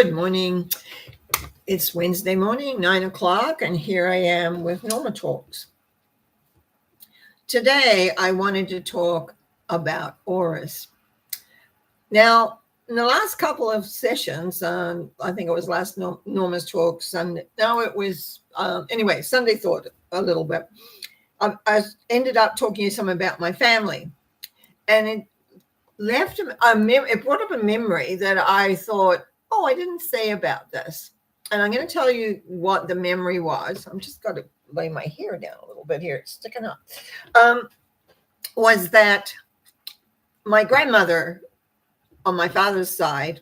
Good morning. It's Wednesday morning, 9 o'clock, and here I am with Norma Talks. Today, I wanted to talk about auras. Now, in the last couple of sessions, I think it was last Norma's Talk Sunday. No, it was, Sunday Thought a little bit. I ended up talking to some about my family, and it brought up a memory that I thought, oh, I didn't say about this. And I'm going to tell you what the memory was. I'm just got to lay my hair down a little bit here. It's sticking up. Was that my grandmother on my father's side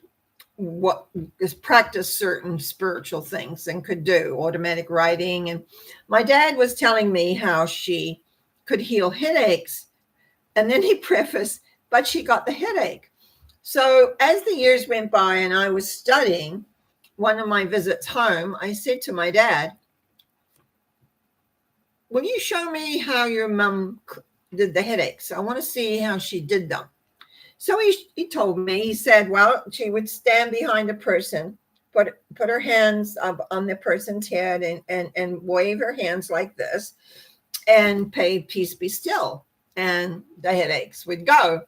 practiced certain spiritual things and could do automatic writing. And my dad was telling me how she could heal headaches. And then he prefaced, but she got the headache. So as the years went by and I was studying, one of my visits home, I said to my dad, will you show me how your mom did the headaches? I want to see how she did them. So he told me, he said, well, she would stand behind a person, put her hands up on the person's head and wave her hands like this and pay peace be still. And the headaches would go.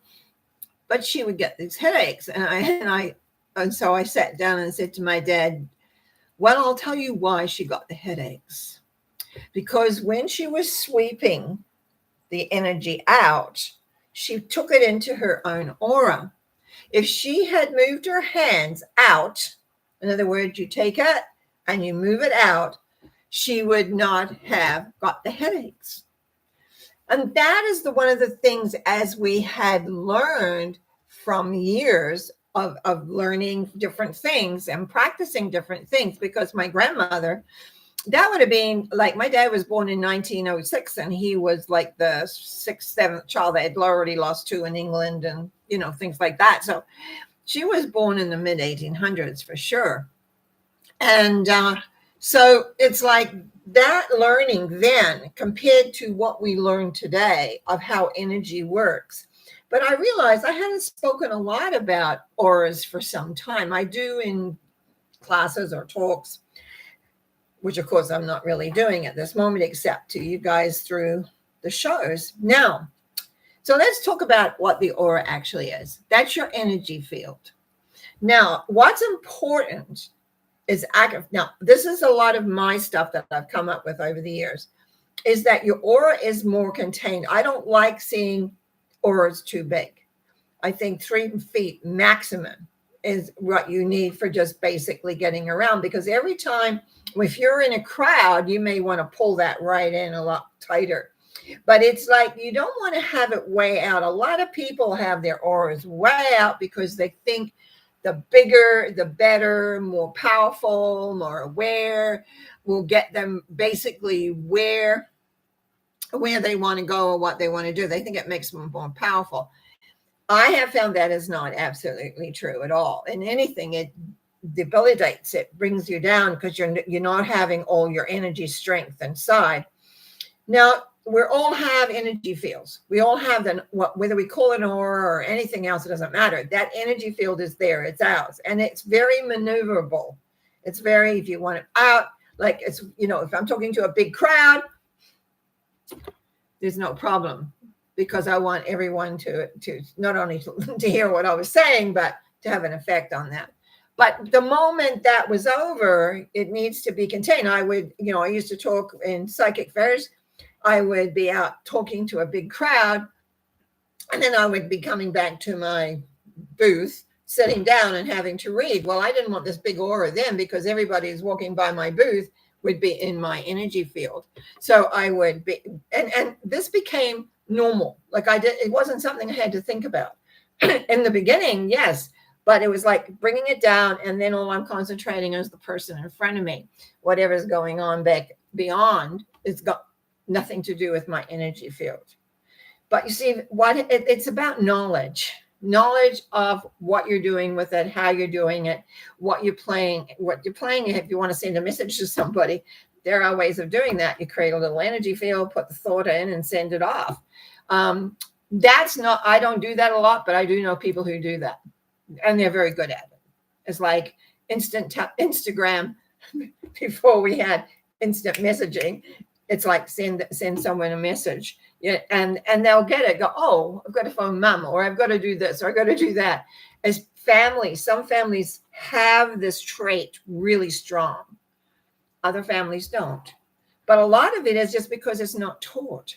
But she would get these headaches. And so I sat down and said to my dad, well, I'll tell you why she got the headaches. Because when she was sweeping the energy out, she took it into her own aura. If she had moved her hands out, in other words, you take it and you move it out, she would not have got the headaches. And that is one of the things, as we had learned from years of learning different things and practicing different things, because my grandmother, that would have been like, my dad was born in 1906 and he was like the sixth, seventh child. They had already lost two in England and, things like that. So she was born in the mid 1800s for sure. And so it's like that learning then compared to what we learn today of how energy works. But I realized I hadn't spoken a lot about auras for some time. I do in classes or talks, which of course I'm not really doing at this moment, except to you guys through the shows. Now, so let's talk about what the aura actually is. That's your energy field. Now, what's important is active. Now, this is a lot of my stuff that I've come up with over the years, is that your aura is more contained. I don't like seeing auras too big. I think 3 feet maximum is what you need for just basically getting around, because every time, if you're in a crowd, you may want to pull that right in a lot tighter. But it's like you don't want to have it way out. A lot of people have their auras way out because they think the bigger, the better, more powerful, more aware will get them basically where they want to go or what they want to do. They think it makes them more powerful. I have found that is not absolutely true at all. And anything, it debilitates, it brings you down because you're not having all your energy strength inside. Now, we all have energy fields. We all have them, whether we call it an aura or anything else, it doesn't matter. That energy field is there. It's ours. And it's very maneuverable. It's very, if you want it out, like it's, if I'm talking to a big crowd, there's no problem, because I want everyone to not only to hear what I was saying, but to have an effect on that. But the moment that was over, it needs to be contained. I used to talk in psychic fairs. I would be out talking to a big crowd, and then I would be coming back to my booth, sitting down and having to read. Well, I didn't want this big aura then, because everybody who's walking by my booth would be in my energy field. So I would be, and this became normal. Like it wasn't something I had to think about. In the beginning, yes, but it was like bringing it down, and then all I'm concentrating is the person in front of me. Whatever's going on back beyond, it's got nothing to do with my energy field. But you see, it's about knowledge of what you're doing with it, how you're doing it, what you're playing. If you want to send a message to somebody, there are ways of doing that. You create a little energy field, put the thought in, and send it off. I don't do that a lot, but I do know people who do that, and they're very good at it. It's like Instagram before we had instant messaging. It's like send someone a message, yeah, and they'll get it. Go, oh, I've got to phone mum, or I've got to do this, or I've got to do that. As families, some families have this trait really strong. Other families don't. But a lot of it is just because it's not taught.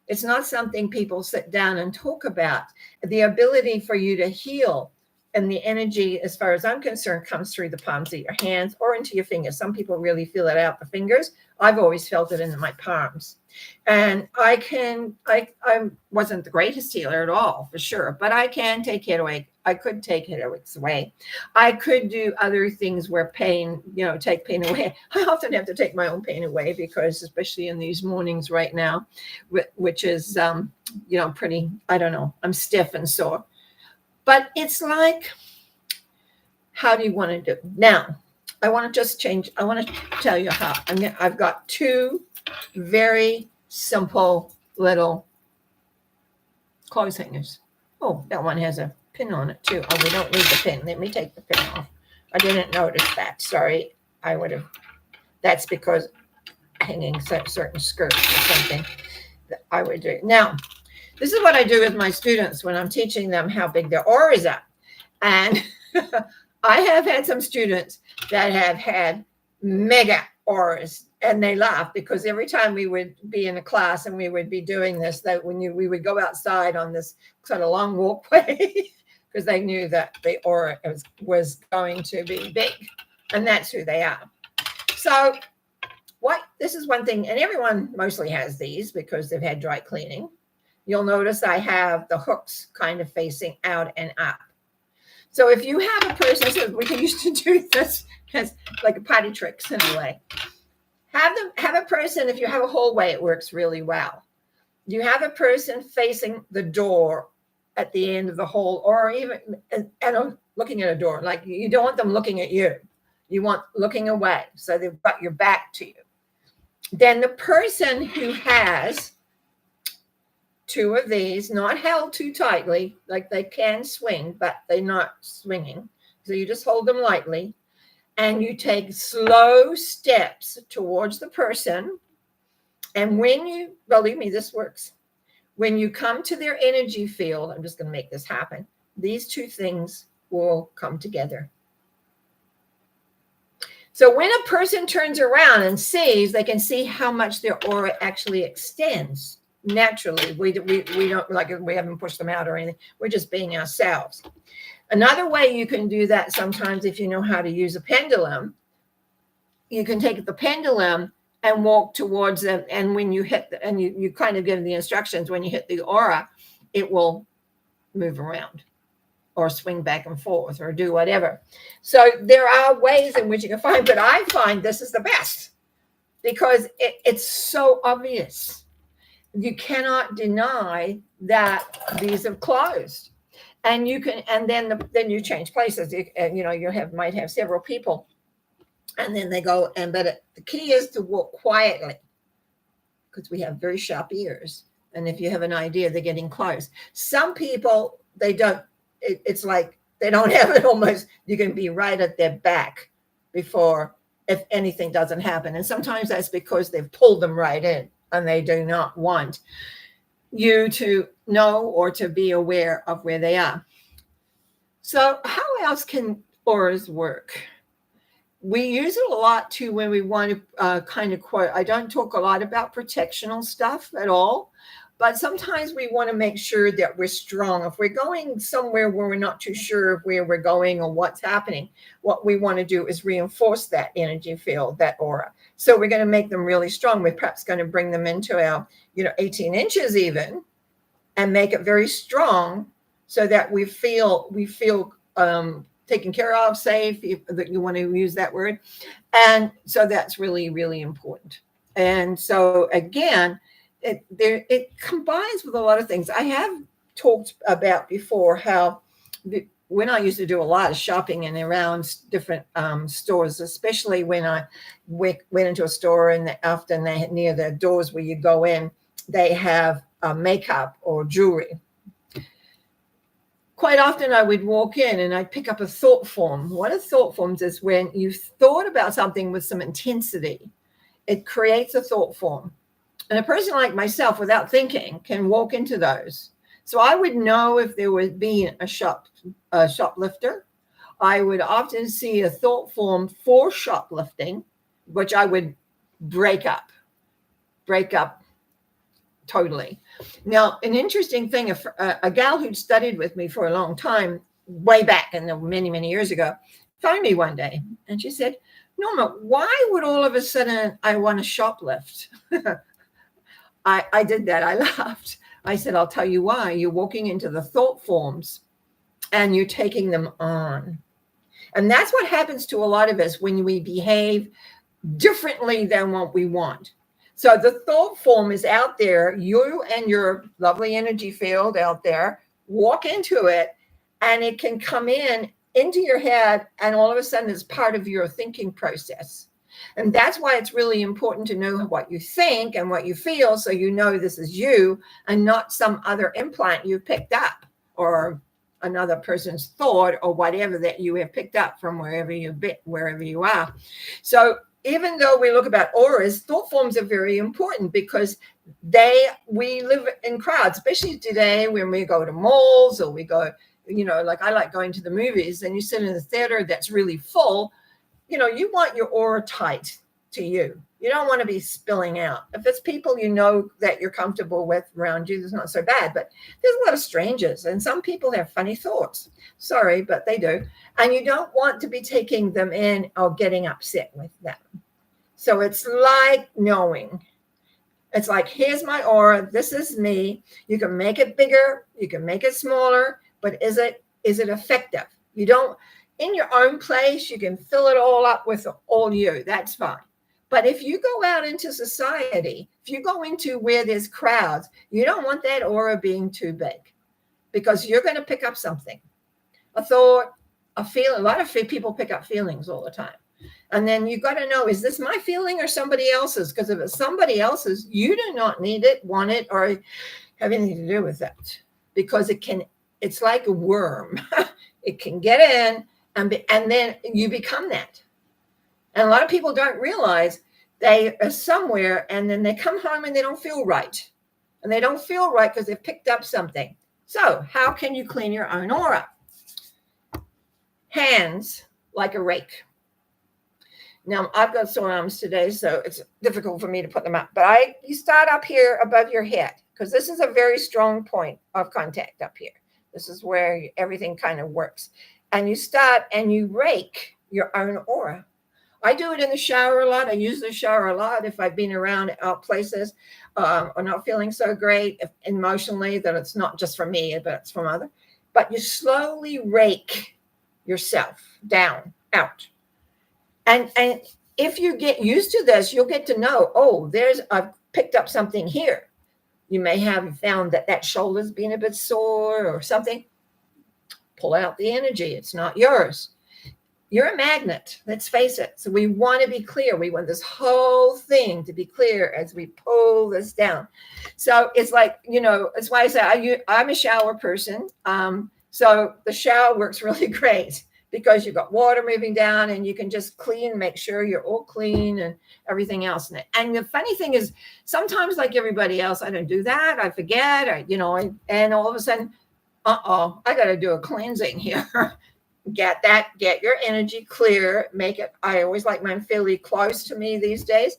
It's not something people sit down and talk about. The ability for you to heal and the energy, as far as I'm concerned, comes through the palms of your hands or into your fingers. Some people really feel it out the fingers. I've always felt it in my palms. And I wasn't the greatest healer at all, for sure, but I can take headache. I could take headaches away. I could do other things where pain, take pain away. I often have to take my own pain away because, especially in these mornings right now, which is, pretty, I don't know, I'm stiff and sore. But it's like, how do you want to do it? Now, I want to just change. I want to tell you how. I've got two very simple little clothes hangers. Oh, that one has a pin on it too. Oh, we don't need the pin. Let me take the pin off. I didn't notice that. Sorry. I would have. That's because hanging certain skirts or something that I would do. Now, this is what I do with my students when I'm teaching them how big their auras are. And I have had some students that have had mega auras, and they laugh because every time we would be in a class and we would be doing this, that we would go outside on this sort of long walkway because they knew that the aura was going to be big, and that's who they are. So this is one thing, and everyone mostly has these because they've had dry cleaning. You'll notice I have the hooks kind of facing out and up. So if you have a person, so we used to do this as like a party tricks in a way. Have a person, if you have a hallway, it works really well. You have a person facing the door at the end of the hall, or even and looking at a door. Like, you don't want them looking at you. You want looking away, so they've got your back to you. Then the person who has two of these, not held too tightly, like they can swing, but they're not swinging. So you just hold them lightly, and you take slow steps towards the person. And when you, believe me, this works. When you come to their energy field, I'm just going to make this happen. These two things will come together. So when a person turns around and sees, they can see how much their aura actually extends. Naturally, we don't, like, we haven't pushed them out or anything. We're just being ourselves. Another way you can do that sometimes, if you know how to use a pendulum, you can take the pendulum and walk towards them. And when you hit and you kind of give the instructions, when you hit the aura, it will move around or swing back and forth or do whatever. So there are ways in which you can find, but I find this is the best because it's so obvious. You cannot deny that these have closed, and you can, and then you change places. Might have several people, and then they go. But the key is to walk quietly, because we have very sharp ears, and if you have an idea, they're getting close. Some people, they don't. It's like they don't have it. Almost, you can be right at their back before, if anything doesn't happen, and sometimes that's because they've pulled them right in. And they do not want you to know or to be aware of where they are. So how else can auras work? We use it a lot too when we want to kind of quote. I don't talk a lot about protectional stuff at all, but sometimes we want to make sure that we're strong. If we're going somewhere where we're not too sure of where we're going or what's happening, what we want to do is reinforce that energy field, that aura. So we're going to make them really strong. We're perhaps going to bring them into our, 18 inches even, and make it very strong so that we feel taken care of, safe, if you want to use that word. And so that's really, really important. And so again, it combines with a lot of things. I have talked about before how when I used to do a lot of shopping and around different stores, especially when I went into a store and often they had near the doors where you go in, they have makeup or jewelry. quite often I would walk in and I'd pick up a thought form. What are thought forms is when you've thought about something with some intensity, it creates a thought form. And a person like myself, without thinking, can walk into those. So I would know if there would be a shoplifter. I would often see a thought form for shoplifting, which I would break up totally. Now, an interesting thing, a gal who'd studied with me for a long time, way back in the many, many years ago, phoned me one day and she said, Norma, why would all of a sudden I want to shoplift? I did that. I laughed. I said, I'll tell you why. You're walking into the thought forms and you're taking them on. And that's what happens to a lot of us when we behave differently than what we want. So the thought form is out there. You and your lovely energy field out there walk into it, and it can come into your head, and all of a sudden it's part of your thinking process. And that's why it's really important to know what you think and what you feel, so you know this is you and not some other implant you picked up, or another person's thought, or whatever that you have picked up from wherever you are. So even though we look about auras, thought forms are very important because we live in crowds, especially today when we go to malls or we go, like I like going to the movies, and you sit in a theater that's really full. You want your aura tight to you. You don't want to be spilling out. If it's people that you're comfortable with around you, it's not so bad. But there's a lot of strangers, and some people have funny thoughts. Sorry, but they do. And you don't want to be taking them in or getting upset with them. So it's like knowing. It's like, here's my aura. This is me. You can make it bigger. You can make it smaller. But is it effective? You don't. In your own place, you can fill it all up with all you. That's fine. But if you go out into society, if you go into where there's crowds, you don't want that aura being too big, because you're going to pick up something, a thought, a feeling. A lot of people pick up feelings all the time. And then you've got to know, is this my feeling or somebody else's? Because if it's somebody else's, you do not need it, want it, or have anything to do with that. Because it's like a worm. It can get in. And then you become that. And a lot of people don't realize they are somewhere, and then they come home and they don't feel right. And they don't feel right because they've picked up something. So how can you clean your own aura? Hands like a rake. Now, I've got sore arms today, so it's difficult for me to put them up. But you start up here above your head, because this is a very strong point of contact up here. This is where everything kind of works. And you start and you rake your own aura. I do it in the shower a lot. I use the shower a lot if I've been around places or not feeling so great emotionally, that it's not just for me, but it's from others. But you slowly rake yourself down, out. And if you get used to this, you'll get to know, I've picked up something here. You may have found that shoulder's been a bit sore or something. Pull out the energy. It's not yours. You're a magnet. Let's face it. So we want to be clear. We want this whole thing to be clear as we pull this down. So it's like, that's why I say I'm a shower person. So the shower works really great because you've got water moving down and you can just make sure you're all clean and everything else. And the funny thing is, sometimes like everybody else, I don't do that. I forget, and all of a sudden, I got to do a cleansing here. Get your energy clear, make it. I always like mine fairly close to me these days,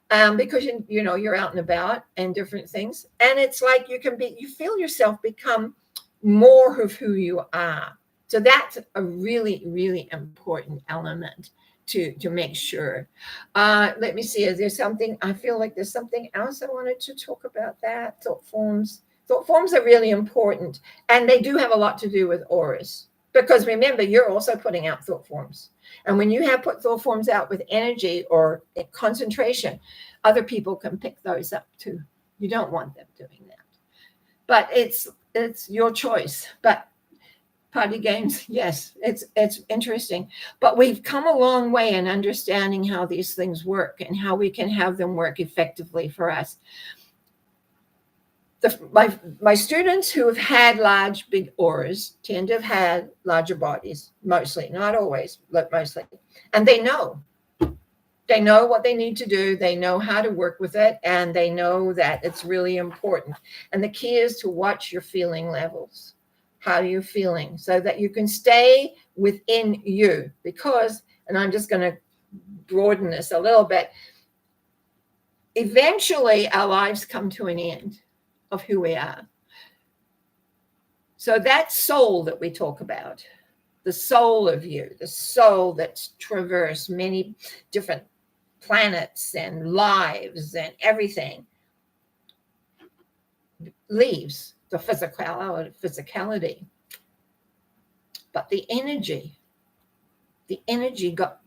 because you're out and about and different things. And it's like you feel yourself become more of who you are. So that's a really, really important element to make sure. Let me see. Is there something? I feel like there's something else I wanted to talk about. That thought forms. Thought forms are really important, and they do have a lot to do with auras, because remember, you're also putting out thought forms. And when you have put thought forms out with energy or concentration, other people can pick those up too. You don't want them doing that. But it's your choice. But party games, yes, it's interesting. But we've come a long way in understanding how these things work and how we can have them work effectively for us. My students who have had large, big auras tend to have had larger bodies, mostly, not always, but mostly. And they know what they need to do. They know how to work with it, and they know that it's really important. And the key is to watch your feeling levels. How are you feeling? So that you can stay within you. Because, and I'm just going to broaden this a little bit, eventually our lives come to an end of who we are. So that soul that we talk about, the soul of you, the soul that's traversed many different planets and lives and everything, leaves the physicality. But the energy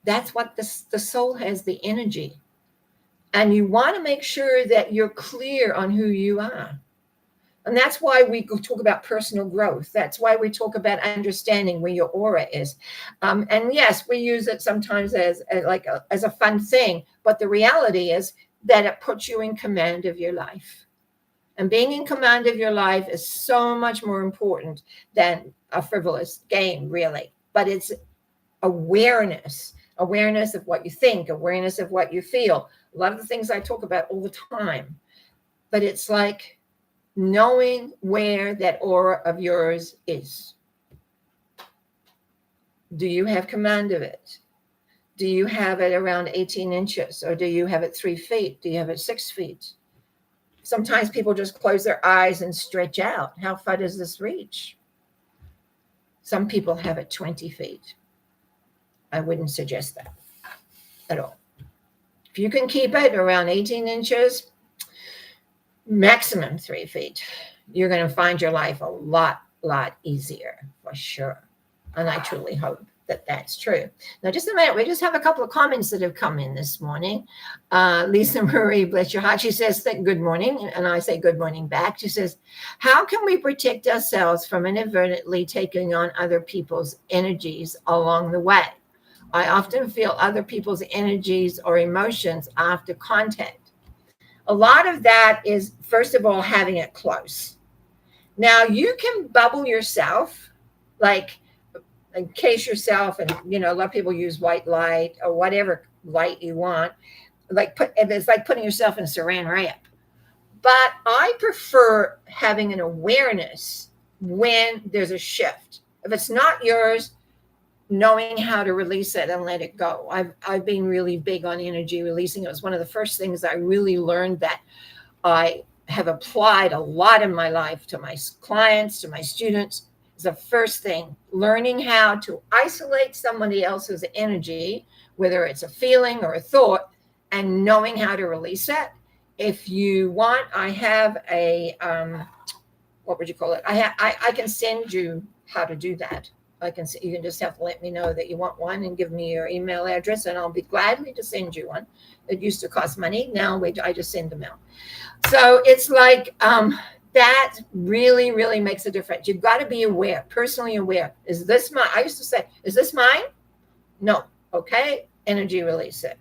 that's what the soul has, the energy. And you want to make sure that you're clear on who you are. And that's why we talk about personal growth. That's why we talk about understanding where your aura is. And yes, we use it sometimes as a fun thing. But the reality is that it puts you in command of your life. And being in command of your life is so much more important than a frivolous game, really. But it's awareness of what you think, awareness of what you feel. A lot of the things I talk about all the time. But it's like knowing where that aura of yours is. Do you have command of it? Do you have it around 18 inches? Or do you have it 3 feet? Do you have it 6 feet? Sometimes people just close their eyes and stretch out. How far does this reach? Some people have it 20 feet. I wouldn't suggest that at all. If you can keep it around 18 inches, maximum 3 feet, you're going to find your life a lot easier for sure. And I truly hope that that's true. Now, just a minute. We just have a couple of comments that have come in this morning. Lisa Marie, bless your heart. She says, good morning. And I say good morning back. She says, how can we protect ourselves from inadvertently taking on other people's energies along the way? I often feel other people's energies or emotions after contact. A lot of that is, first of all, having it close. Now, you can bubble yourself, like encase yourself, and a lot of people use white light or whatever light you want. It's like putting yourself in saran wrap. But I prefer having an awareness when there's a shift. If it's not yours, knowing how to release it and let it go. I've been really big on energy releasing. It was one of the first things I really learned that I have applied a lot in my life to my clients, to my students. It's the first thing, learning how to isolate somebody else's energy, whether it's a feeling or a thought, and knowing how to release it. If you want, I have a, what would you call it? I can send you how to do that. You can just have to let me know that you want one and give me your email address, and I'll be gladly to send you one. It used to cost money. Now I just send them out. So it's like that really makes a difference. You've got to be aware, personally aware. Is this mine? I used to say, is this mine? No. Okay. Energy release it.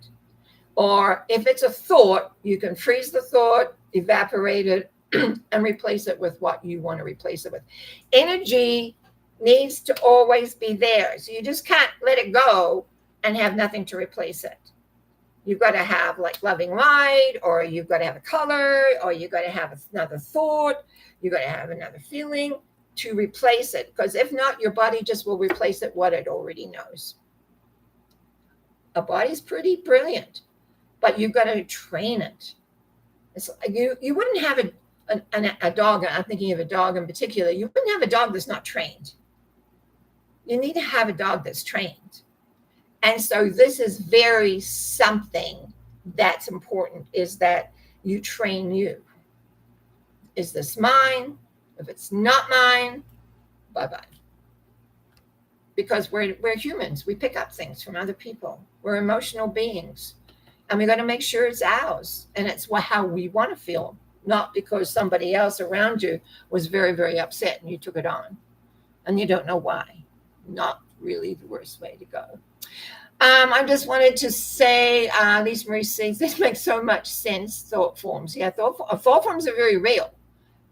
Or if it's a thought, you can freeze the thought, evaporate it, and replace it with what you want to replace it with. Energy needs to always be there. So you just can't let it go and have nothing to replace it. You've got to have like loving light, or you've got to have a color, or you've got to have another thought. You've got to have another feeling to replace it. Because if not, your body just will replace it what it already knows. A body's pretty brilliant, but you've got to train it. It's, you wouldn't have a dog. I'm thinking of a dog in particular. You wouldn't have a dog that's not trained. You need to have a dog that's trained. And so this is very something that's important, is that you train you. Is this mine? If it's not mine, bye-bye. Because we're humans. We pick up things from other people. We're emotional beings. And we got to make sure it's ours. And it's how we want to feel, not because somebody else around you was very, very upset and you took it on. And you don't know why. Not really the worst way to go. I just wanted to say, Lisa Marie says, this makes so much sense, thought forms. Yeah, thought forms are very real.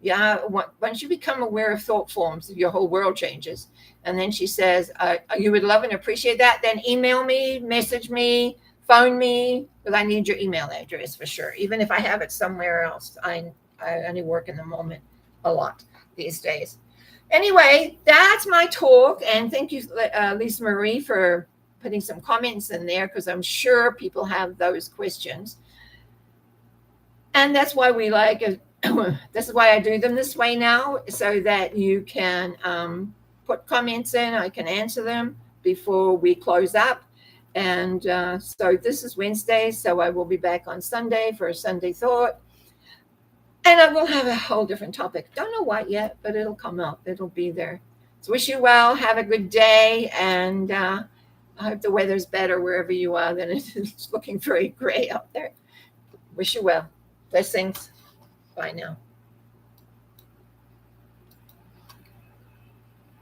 Yeah, once you become aware of thought forms, your whole world changes. And then she says, you would love and appreciate that. Then email me, message me, phone me, because I need your email address for sure. Even if I have it somewhere else, I only work in the moment a lot these days. Anyway, that's my talk. And thank you, Lisa Marie, for putting some comments in there, because I'm sure people have those questions. And that's why we like this is why I do them this way now, so that you can put comments in. I can answer them before we close up. And so this is Wednesday, so I will be back on Sunday for a Sunday thought. And I will have a whole different topic. Don't know what yet, but it'll come up. It'll be there. So wish you well. Have a good day. And I hope the weather's better wherever you are than it is looking very gray out there. Wish you well. Blessings. Bye now.